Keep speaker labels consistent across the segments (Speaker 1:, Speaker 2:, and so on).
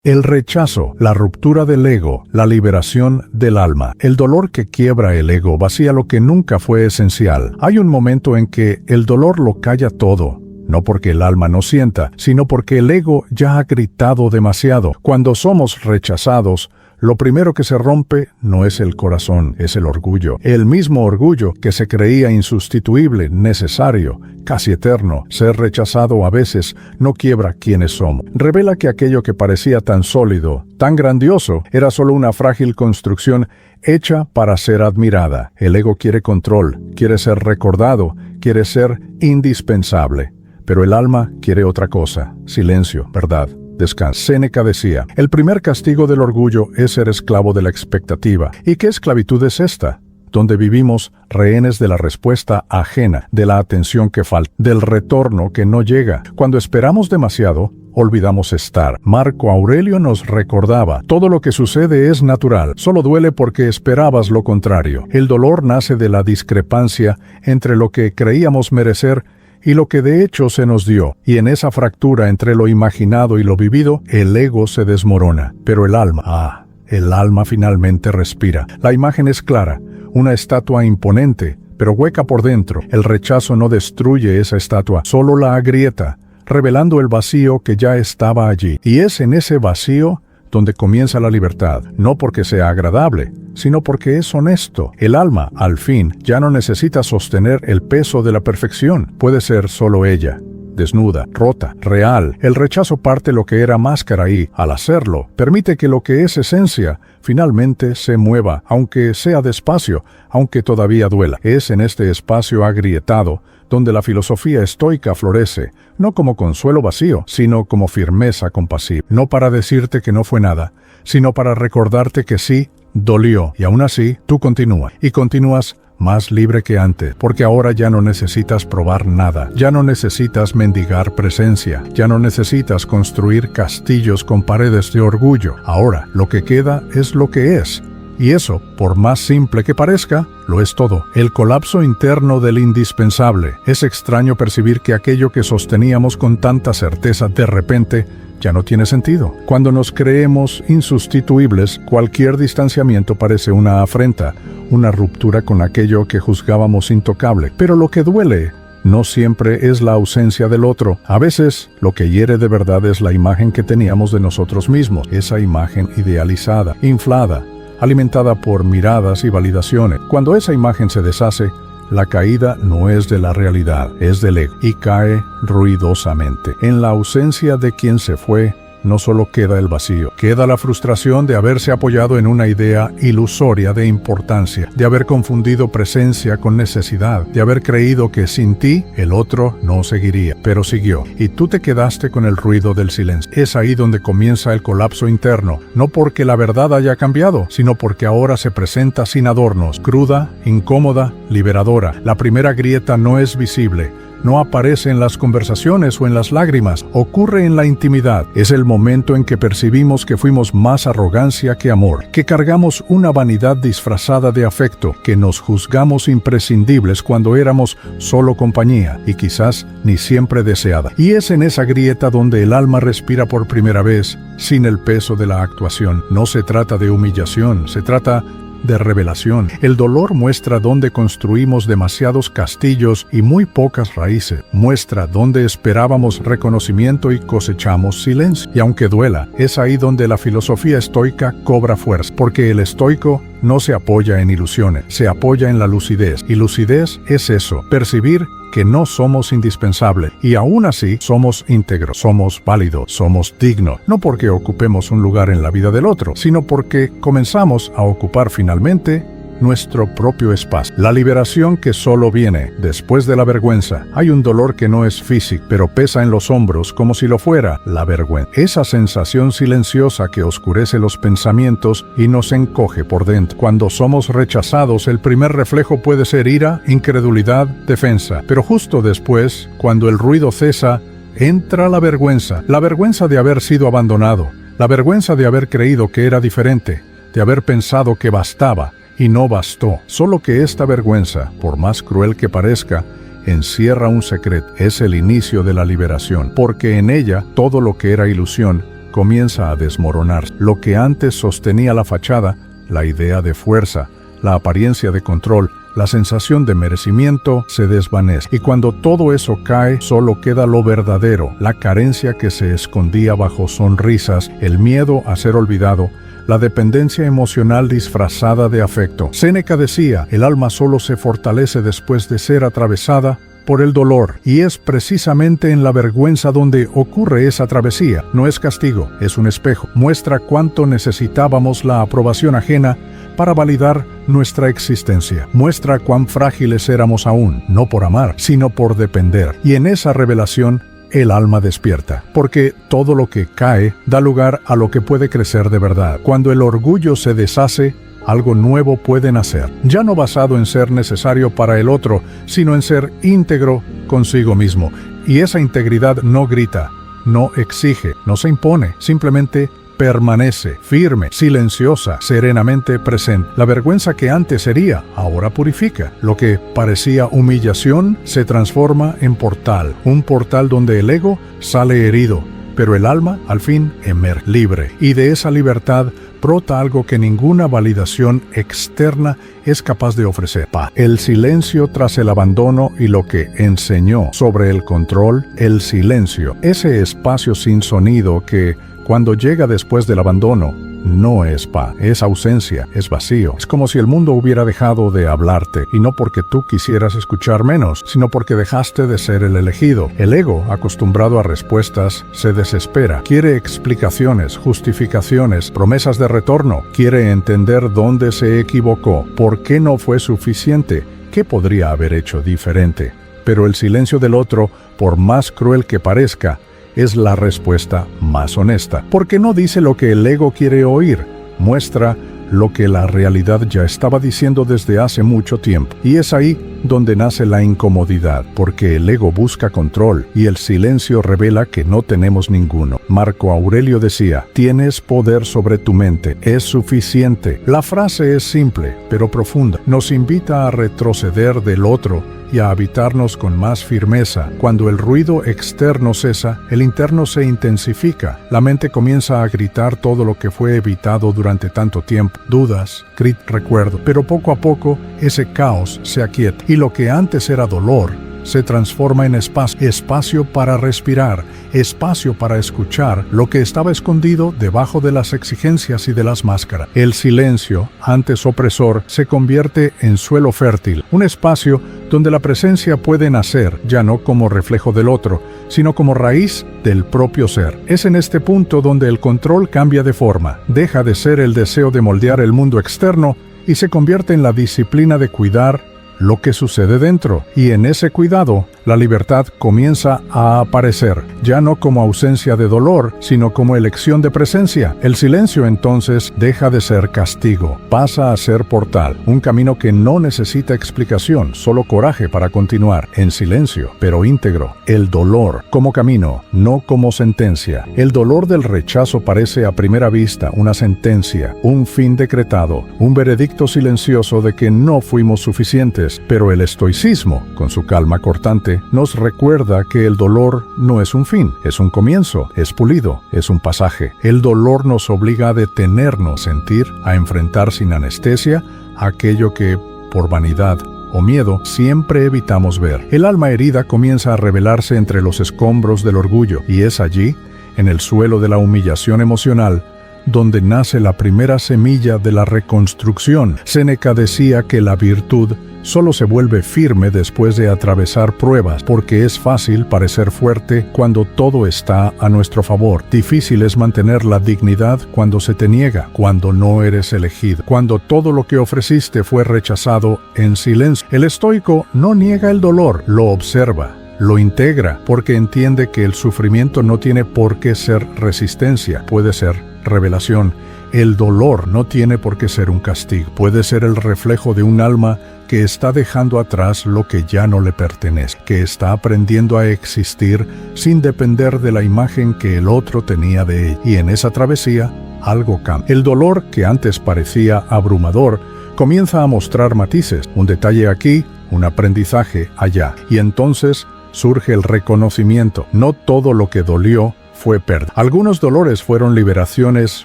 Speaker 1: El rechazo, la ruptura del ego, la liberación del alma. El dolor que quiebra el ego vacía lo que nunca fue esencial. Hay un momento en que el dolor lo calla todo. No porque el alma no sienta, sino porque el ego ya ha gritado demasiado. Cuando somos rechazados, lo primero que se rompe no es el corazón, es el orgullo. El mismo orgullo que se creía insustituible, necesario, casi eterno. Ser rechazado a veces no quiebra quiénes somos. Revela que aquello que parecía tan sólido, tan grandioso, era solo una frágil construcción hecha para ser admirada. El ego quiere control, quiere ser recordado, quiere ser indispensable. Pero el alma quiere otra cosa: silencio, verdad, descanso. Séneca decía, el primer castigo del orgullo es ser esclavo de la expectativa. ¿Y qué esclavitud es esta? Donde vivimos rehenes de la respuesta ajena, de la atención que falta, del retorno que no llega. Cuando esperamos demasiado, olvidamos estar. Marco Aurelio nos recordaba, todo lo que sucede es natural, solo duele porque esperabas lo contrario. El dolor nace de la discrepancia entre lo que creíamos merecer y lo que de hecho se nos dio, y en esa fractura entre lo imaginado y lo vivido, el ego se desmorona. Pero el alma finalmente respira. La imagen es clara, una estatua imponente, pero hueca por dentro. El rechazo no destruye esa estatua, solo la agrieta, revelando el vacío que ya estaba allí. Y es en ese vacío donde comienza la libertad, no porque sea agradable, sino porque es honesto. El alma, al fin, ya no necesita sostener el peso de la perfección. Puede ser solo ella, desnuda, rota, real. El rechazo parte lo que era máscara y, al hacerlo, permite que lo que es esencia finalmente se mueva, aunque sea despacio, aunque todavía duela. Es en este espacio agrietado donde la filosofía estoica florece, no como consuelo vacío, sino como firmeza compasiva. No para decirte que no fue nada, sino para recordarte que sí, dolió, y aún así, tú continúas, y continúas más libre que antes, porque ahora ya no necesitas probar nada, ya no necesitas mendigar presencia, ya no necesitas construir castillos con paredes de orgullo. Ahora, lo que queda es lo que es. Y eso, por más simple que parezca, lo es todo. El colapso interno del indispensable. Es extraño percibir que aquello que sosteníamos con tanta certeza de repente ya no tiene sentido. Cuando nos creemos insustituibles, cualquier distanciamiento parece una afrenta, una ruptura con aquello que juzgábamos intocable. Pero lo que duele no siempre es la ausencia del otro. A veces, lo que hiere de verdad es la imagen que teníamos de nosotros mismos. Esa imagen idealizada, inflada, alimentada por miradas y validaciones. Cuando esa imagen se deshace, la caída no es de la realidad, es del ego, y cae ruidosamente. En la ausencia de quien se fue, no solo queda el vacío, queda la frustración de haberse apoyado en una idea ilusoria de importancia, de haber confundido presencia con necesidad, de haber creído que sin ti el otro no seguiría, pero siguió, y tú te quedaste con el ruido del silencio. Es ahí donde comienza el colapso interno, no porque la verdad haya cambiado, sino porque ahora se presenta sin adornos, cruda, incómoda, liberadora. La primera grieta no es visible, no aparece en las conversaciones o en las lágrimas, ocurre en la intimidad. Es el momento en que percibimos que fuimos más arrogancia que amor, que cargamos una vanidad disfrazada de afecto, que nos juzgamos imprescindibles cuando éramos solo compañía y quizás ni siempre deseada. Y es en esa grieta donde el alma respira por primera vez, sin el peso de la actuación. No se trata de humillación, se trata de revelación. El dolor muestra dónde construimos demasiados castillos y muy pocas raíces. Muestra dónde esperábamos reconocimiento y cosechamos silencio. Y aunque duela, es ahí donde la filosofía estoica cobra fuerza, porque el estoico no se apoya en ilusiones, se apoya en la lucidez. Y lucidez es eso, percibir que no somos indispensables y aún así somos íntegros, somos válidos, somos dignos, no porque ocupemos un lugar en la vida del otro, sino porque comenzamos a ocupar finalmente nuestro propio espacio. La liberación que solo viene después de la vergüenza. Hay un dolor que no es físico, pero pesa en los hombros como si lo fuera la vergüenza. Esa sensación silenciosa que oscurece los pensamientos y nos encoge por dentro. Cuando somos rechazados, el primer reflejo puede ser ira, incredulidad, defensa. Pero justo después, cuando el ruido cesa, entra la vergüenza de haber sido abandonado, la vergüenza de haber creído que era diferente, de haber pensado que bastaba, y no bastó. Solo que esta vergüenza, por más cruel que parezca, encierra un secreto. Es el inicio de la liberación, porque en ella todo lo que era ilusión comienza a desmoronar. Lo que antes sostenía la fachada, la idea de fuerza, la apariencia de control, la sensación de merecimiento, se desvanece. Y cuando todo eso cae, solo queda lo verdadero, la carencia que se escondía bajo sonrisas, el miedo a ser olvidado, la dependencia emocional disfrazada de afecto. Séneca decía, el alma solo se fortalece después de ser atravesada por el dolor, y es precisamente en la vergüenza donde ocurre esa travesía. No es castigo, es un espejo. Muestra cuánto necesitábamos la aprobación ajena para validar nuestra existencia. Muestra cuán frágiles éramos aún, no por amar, sino por depender. Y en esa revelación, el alma despierta, porque todo lo que cae da lugar a lo que puede crecer de verdad. Cuando el orgullo se deshace, algo nuevo puede nacer, ya no basado en ser necesario para el otro, sino en ser íntegro consigo mismo. Y esa integridad no grita, no exige, no se impone, simplemente permanece, firme, silenciosa, serenamente presente. La vergüenza que antes hería, ahora purifica. Lo que parecía humillación se transforma en portal, un portal donde el ego sale herido, pero el alma, al fin, emerge libre. Y de esa libertad brota algo que ninguna validación externa es capaz de ofrecer. Paz. El silencio tras el abandono y lo que enseñó sobre el control, el silencio. Ese espacio sin sonido que, cuando llega después del abandono, no es paz, es ausencia, es vacío. Es como si el mundo hubiera dejado de hablarte, y no porque tú quisieras escuchar menos, sino porque dejaste de ser el elegido. El ego, acostumbrado a respuestas, se desespera. Quiere explicaciones, justificaciones, promesas de retorno. Quiere entender dónde se equivocó, por qué no fue suficiente, qué podría haber hecho diferente. Pero el silencio del otro, por más cruel que parezca, es la respuesta más honesta, porque no dice lo que el ego quiere oír, muestra lo que la realidad ya estaba diciendo desde hace mucho tiempo. Y es ahí donde nace la incomodidad, porque el ego busca control y el silencio revela que no tenemos ninguno. Marco Aurelio decía, tienes poder sobre tu mente, es suficiente. La frase es simple, pero profunda. Nos invita a retroceder del otro y a habitarnos con más firmeza. Cuando el ruido externo cesa, el interno se intensifica. La mente comienza a gritar todo lo que fue evitado durante tanto tiempo. Dudas, recuerdo. Pero poco a poco, ese caos se aquieta. Y lo que antes era dolor, se transforma en espacio para respirar, espacio para escuchar lo que estaba escondido debajo de las exigencias y de las máscaras. El silencio, antes opresor, se convierte en suelo fértil, un espacio donde la presencia puede nacer, ya no como reflejo del otro, sino como raíz del propio ser. Es en este punto donde el control cambia de forma, deja de ser el deseo de moldear el mundo externo y se convierte en la disciplina de cuidar lo que sucede dentro, y en ese cuidado, la libertad comienza a aparecer, ya no como ausencia de dolor, sino como elección de presencia. El silencio entonces deja de ser castigo, pasa a ser portal, un camino que no necesita explicación, solo coraje para continuar, en silencio, pero íntegro. El dolor como camino, no como sentencia. El dolor del rechazo parece a primera vista una sentencia, un fin decretado, un veredicto silencioso de que no fuimos suficientes. Pero el estoicismo, con su calma cortante, nos recuerda que el dolor no es un fin, es un comienzo, es pulido, es un pasaje. El dolor nos obliga a detenernos, sentir, a enfrentar sin anestesia aquello que, por vanidad o miedo, siempre evitamos ver. El alma herida comienza a revelarse entre los escombros del orgullo, y es allí, en el suelo de la humillación emocional, donde nace la primera semilla de la reconstrucción. Séneca decía que la virtud solo se vuelve firme después de atravesar pruebas, porque es fácil parecer fuerte cuando todo está a nuestro favor. Difícil es mantener la dignidad cuando se te niega, cuando no eres elegido, cuando todo lo que ofreciste fue rechazado en silencio. El estoico no niega el dolor, lo observa, lo integra, porque entiende que el sufrimiento no tiene por qué ser resistencia, puede ser revelación. El dolor no tiene por qué ser un castigo, puede ser el reflejo de un alma que está dejando atrás lo que ya no le pertenece, que está aprendiendo a existir sin depender de la imagen que el otro tenía de ella. Y en esa travesía, algo cambia. El dolor, que antes parecía abrumador, comienza a mostrar matices, un detalle aquí, un aprendizaje allá. Y entonces surge el reconocimiento. No todo lo que dolió fue pérdida. Algunos dolores fueron liberaciones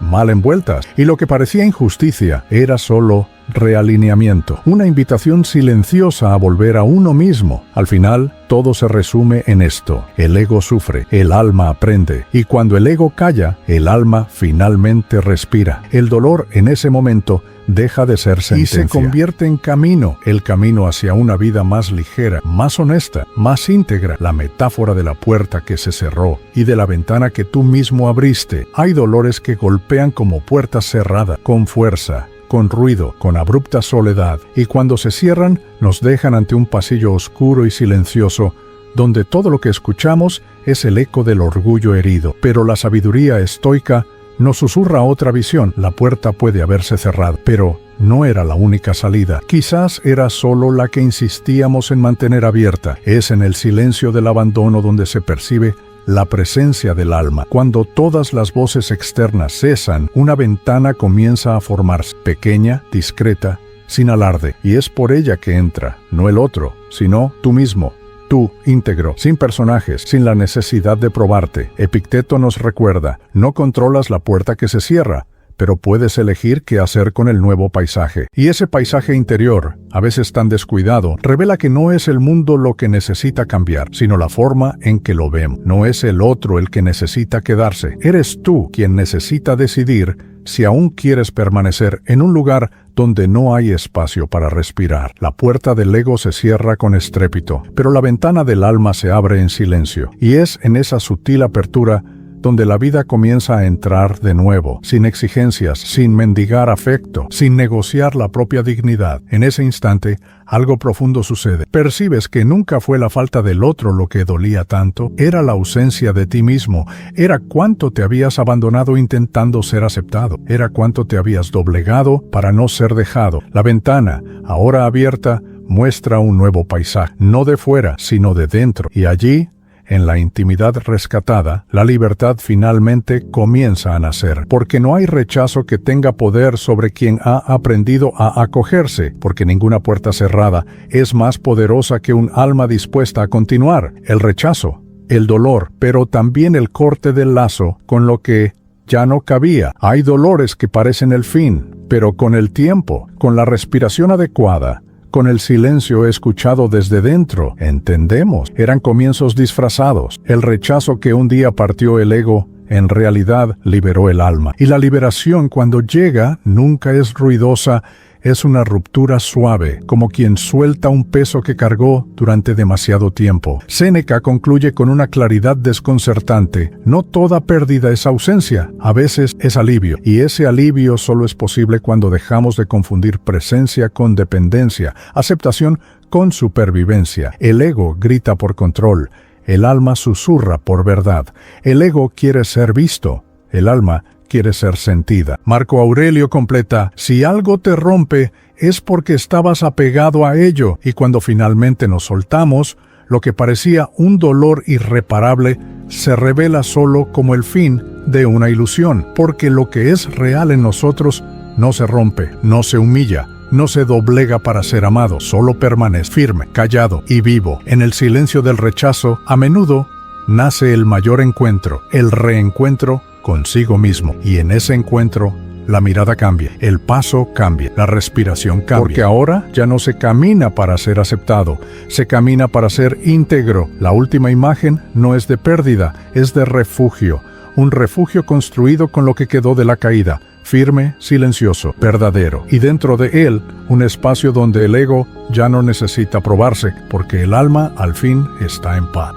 Speaker 1: mal envueltas, y lo que parecía injusticia era solo realineamiento, una invitación silenciosa a volver a uno mismo. Al final, todo se resume en esto: el ego sufre, el alma aprende, y cuando el ego calla, el alma finalmente respira. El dolor en ese momento deja de ser sentencia y se convierte en camino, el camino hacia una vida más ligera, más honesta, más íntegra, la metáfora de la puerta que se cerró y de la ventana que tú mismo abriste. Hay dolores que golpean como puertas cerradas, con fuerza, con ruido, con abrupta soledad, y cuando se cierran, nos dejan ante un pasillo oscuro y silencioso, donde todo lo que escuchamos es el eco del orgullo herido. Pero la sabiduría estoica nos susurra otra visión: la puerta puede haberse cerrado, pero no era la única salida. Quizás era solo la que insistíamos en mantener abierta. Es en el silencio del abandono donde se percibe la presencia del alma. Cuando todas las voces externas cesan, una ventana comienza a formarse, pequeña, discreta, sin alarde, y es por ella que entra, no el otro, sino tú mismo. Tú, íntegro, sin personajes, sin la necesidad de probarte. Epicteto nos recuerda: no controlas la puerta que se cierra, pero puedes elegir qué hacer con el nuevo paisaje. Y ese paisaje interior, a veces tan descuidado, revela que no es el mundo lo que necesita cambiar, sino la forma en que lo vemos. No es el otro el que necesita quedarse. Eres tú quien necesita decidir si aún quieres permanecer en un lugar donde no hay espacio para respirar. La puerta del ego se cierra con estrépito, pero la ventana del alma se abre en silencio. Y es en esa sutil apertura donde la vida comienza a entrar de nuevo, sin exigencias, sin mendigar afecto, sin negociar la propia dignidad. En ese instante, algo profundo sucede. Percibes que nunca fue la falta del otro lo que dolía tanto, era la ausencia de ti mismo, era cuánto te habías abandonado intentando ser aceptado, era cuánto te habías doblegado para no ser dejado. La ventana, ahora abierta, muestra un nuevo paisaje, no de fuera, sino de dentro, y allí, en la intimidad rescatada, la libertad finalmente comienza a nacer, porque no hay rechazo que tenga poder sobre quien ha aprendido a acogerse, porque ninguna puerta cerrada es más poderosa que un alma dispuesta a continuar. El rechazo, el dolor, pero también el corte del lazo con lo que ya no cabía. Hay dolores que parecen el fin, pero con el tiempo, con la respiración adecuada, con el silencio escuchado desde dentro, entendemos. Eran comienzos disfrazados. El rechazo que un día partió el ego, en realidad liberó el alma. Y la liberación, cuando llega, nunca es ruidosa, es una ruptura suave, como quien suelta un peso que cargó durante demasiado tiempo. Séneca concluye con una claridad desconcertante: no toda pérdida es ausencia, a veces es alivio, y ese alivio solo es posible cuando dejamos de confundir presencia con dependencia, aceptación con supervivencia. El ego grita por control, el alma susurra por verdad. El ego quiere ser visto, el alma quiere ser sentida. Marco Aurelio completa: si algo te rompe, es porque estabas apegado a ello, y cuando finalmente nos soltamos, lo que parecía un dolor irreparable se revela solo como el fin de una ilusión, porque lo que es real en nosotros no se rompe, no se humilla, no se doblega para ser amado, solo permanece firme, callado y vivo. En el silencio del rechazo, a menudo, nace el mayor encuentro, el reencuentro consigo mismo, y en ese encuentro la mirada cambia, el paso cambia, la respiración cambia, porque ahora ya no se camina para ser aceptado, se camina para ser íntegro. La última imagen no es de pérdida, es de refugio, un refugio construido con lo que quedó de la caída, firme, silencioso, verdadero, y dentro de él un espacio donde el ego ya no necesita probarse, porque el alma al fin está en paz.